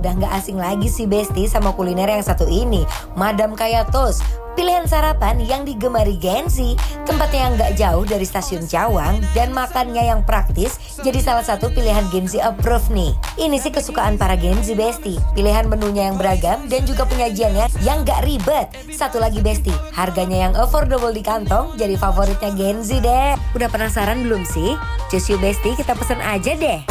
udah nggak asing lagi sih Besti sama kuliner yang satu ini, Madam Kaya Toast. Pilihan sarapan yang digemari Gen Z, tempatnya yang nggak jauh dari stasiun Cawang dan makannya yang praktis jadi salah satu pilihan Gen Z approve nih. Ini sih kesukaan para Gen Z Besti, pilihan menunya yang beragam dan juga penyajiannya yang nggak ribet. Satu lagi Besti, harganya yang affordable di kantong jadi favoritnya Gen Z deh. Udah penasaran belum sih? Just you Besti, kita pesen aja deh.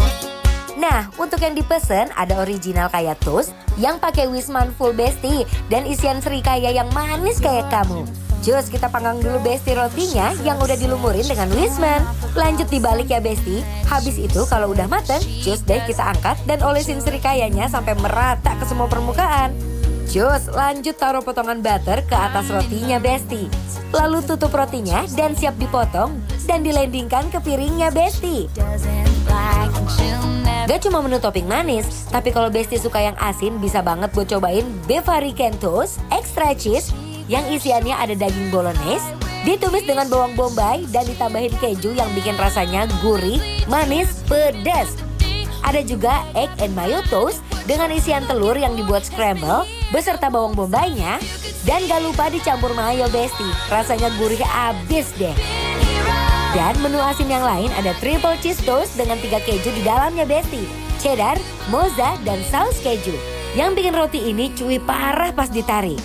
Nah, untuk yang dipesen ada original Kaya Toast yang pakai Wisman full Besti dan isian serikaya yang manis kayak kamu. Jus, kita panggang dulu Besti rotinya yang udah dilumurin dengan Wisman. Lanjut dibalik ya Besti. Habis itu kalau udah mateng, jus deh kita angkat dan olesin serikayanya sampai merata ke semua permukaan. Jus, lanjut taruh potongan butter ke atas rotinya Besti. Lalu tutup rotinya dan siap dipotong dan dilandingkan ke piringnya Besti. Gak cuma menu topping manis, tapi kalau Besti suka yang asin bisa banget buat cobain Bavarian Toast extra cheese yang isiannya ada daging bolognese, ditumis dengan bawang bombay dan ditambahin keju yang bikin rasanya gurih, manis, pedas. Ada juga egg and mayo toast dengan isian telur yang dibuat scramble beserta bawang bombaynya dan gak lupa dicampur mayo Besti, rasanya gurih abis deh. Dan menu asin yang lain ada triple cheese toast dengan 3 keju di dalamnya Besti, cheddar, mozza, dan saus keju. Yang bikin roti ini cuy parah pas ditarik.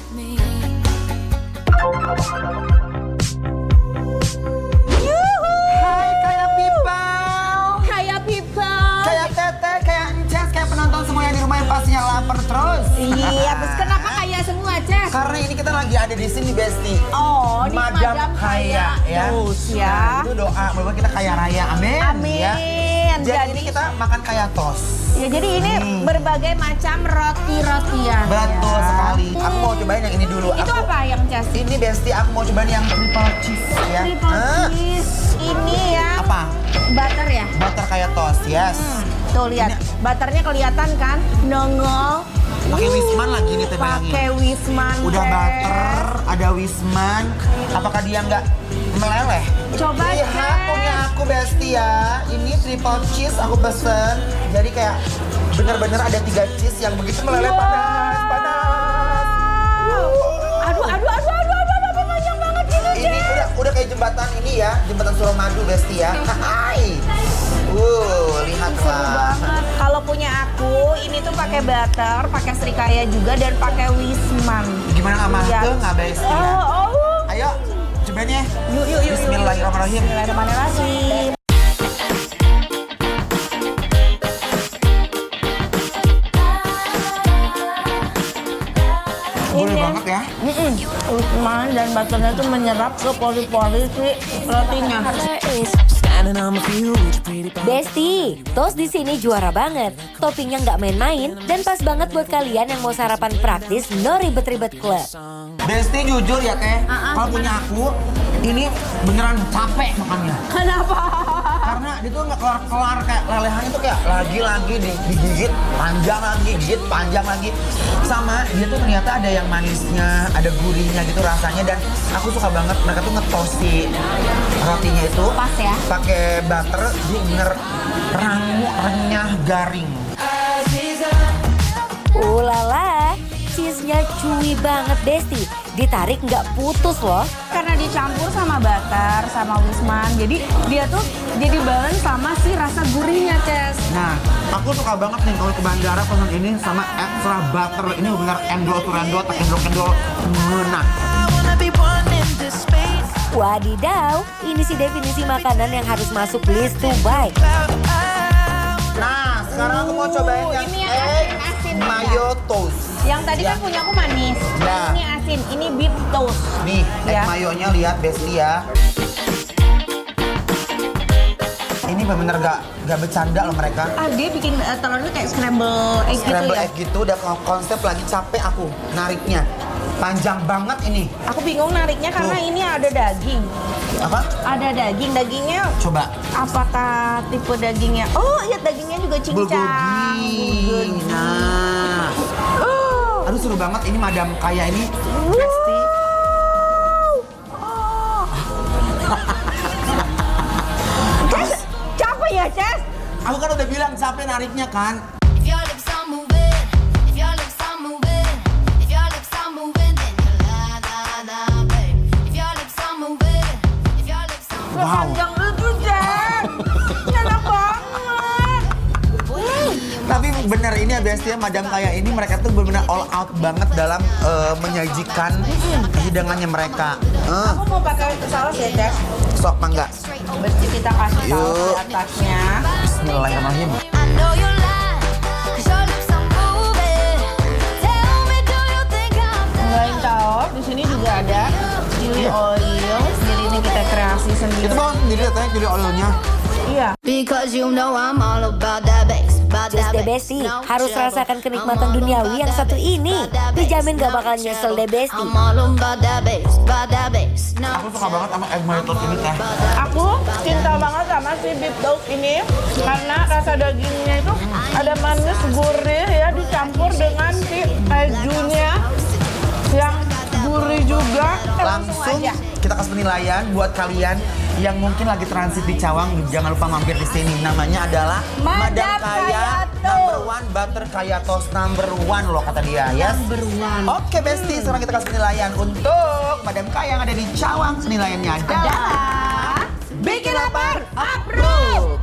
Hai kayak people, Kayak people. kayak teteh, kayak Encas, kayak penonton semua yang di rumah yang pastinya lapar terus. Iya, terus kenapa kaya semua, Ces? Karena ini kita lagi ada di sini Besti. Oh, di Madam Kaya Toast ya. Nah, itu doa bahwa kita kaya raya, amin. Amin. Ya. Jadi ini kita makan kaya toast. Ya, jadi ini berbagai macam roti-rotian. Betul ya. sekali. Aku mau cobain yang ini dulu. Itu apa yang Ces? Ini Besti, aku mau cobain yang triple cheese ya. Triple cheese. Ini ya. Apa? Butter ya? Butter kaya toast, yes. Tuh lihat, butternya kelihatan kan? Nongol. Pakai Wisman lagi nih teh bayangin. Pakai Wisman. Udah Ces. butter, ada Wisman. Apakah dia nggak meleleh? Coba Lihat Ces. punya aku Besti ya. Ini triple cheese aku pesen. Jadi kayak bener-bener ada 3 cheese yang begitu meleleh. Wow. Panas. Aduh, panjang banget gitu, Ces. Ini udah kayak jembatan ini ya, jembatan Suramadu Besti ya. Hai. Lihatlah. Kalau punya aku, ini tuh pakai butter, pakai serikaya juga dan pakai Wisman. Gimana sama Lihat. tuh nggak Besti ya? Oh. Ayo, cobain ya. Yuk. Bismillahirrahmanirrahim. Bismillahirrahmanirrahim. Gurih banget ya. Wisman dan butternya tuh menyerap ke pori-pori si rotinya. Besti, toast di sini juara banget. Toppingnya nggak main-main dan pas banget buat kalian yang mau sarapan praktis, no ribet-ribet club. Besti jujur ya teh, kalau punya aku ini beneran capek makannya. Kenapa? Karena dia tuh nggak kelar-kelar, kayak lelehannya tuh kayak lagi-lagi digigit, panjang lagi, gigit, panjang lagi. Sama dia tuh ternyata ada yang manisnya, ada gurihnya gitu rasanya, dan aku suka banget mereka tuh nge-toast si rotinya itu. Pas ya? Pakai butter, dia bener rangu, renyah, garing. Ulala, cheese-nya cuy banget Besti. Ditarik nggak putus loh. Karena dicampur sama butter, sama Wisman, jadi dia tuh jadi balance sama si rasa gurihnya, Ces. Nah, aku suka banget nih kalau ke bandara pesan ini sama extra butter. Ini benar endol tuh endol, tak endol ngena. Wadidaw, ini sih definisi makanan yang harus masuk list to buy. Nah, sekarang aku mau cobain yang ini yang egg asin, mayo toast. Yang tadi Ya. kan punya aku manis, Ya. ini asin, ini beef toast. Nih, egg Ya. mayonya lihat Besti ya. Ini bener-bener gak bercanda loh mereka. Dia bikin telurnya kayak scramble egg Scramble gitu ya. egg gitu, udah konsep lagi capek aku nariknya. Panjang banget ini. Aku bingung nariknya karena Tuh. ini ada daging. Apa? Ada dagingnya. Coba. Apakah tipe dagingnya? Oh, iya dagingnya juga cincang. Bulgogi. Nah. Aduh seru banget ini Madam Kaya ini. Besti. Ces, capek ya, Ces? Aku kan udah bilang capek nariknya kan. sepanjang itu, Jen. Enak banget. Tapi bener ini ya Besti, Madam Kaya ini mereka tuh benar-benar all out banget dalam menyajikan hidangannya mereka. Aku mau pakai saus ya, Cek. Sok mangga. Berarti kita kasih saus Yuk. di atasnya. Bismillahirrahmanirrahim. I know you lie, 'cause your lips are moving. Tell me, do you think I'm Selain saus, di sini juga ada chili oil. Jadi ini kita kreasi sendiri. Itu bang sendiri katanya jadi oilnya. Iya. because you know I'm all about that bass, about Just that deh bass. Besti, No harus trouble. rasakan kenikmatan I'm all duniawi about yang that satu bass, ini. about that bass. Dijamin gak No bakal nyesel trouble. deh Besti. I'm all about that bass, about that bass. No Aku suka banget sama egg Maritot ini teh. Aku cinta banget sama si beef dog ini karena rasa dagingnya itu ada manis gurih ya dicampur dengan si kejunya yang gurih juga. Langsung Langsung aja. kita kasih penilaian buat kalian yang mungkin lagi transit di Cawang, jangan lupa mampir di sini. Namanya adalah Madam Kaya Kaya Number One Butter Kaya Toast Number One loh kata dia, ya. Number one. Oke Besti, sekarang kita kasih penilaian untuk Madam Kaya yang ada di Cawang. Penilaiannya adalah Bikin lapar, approve.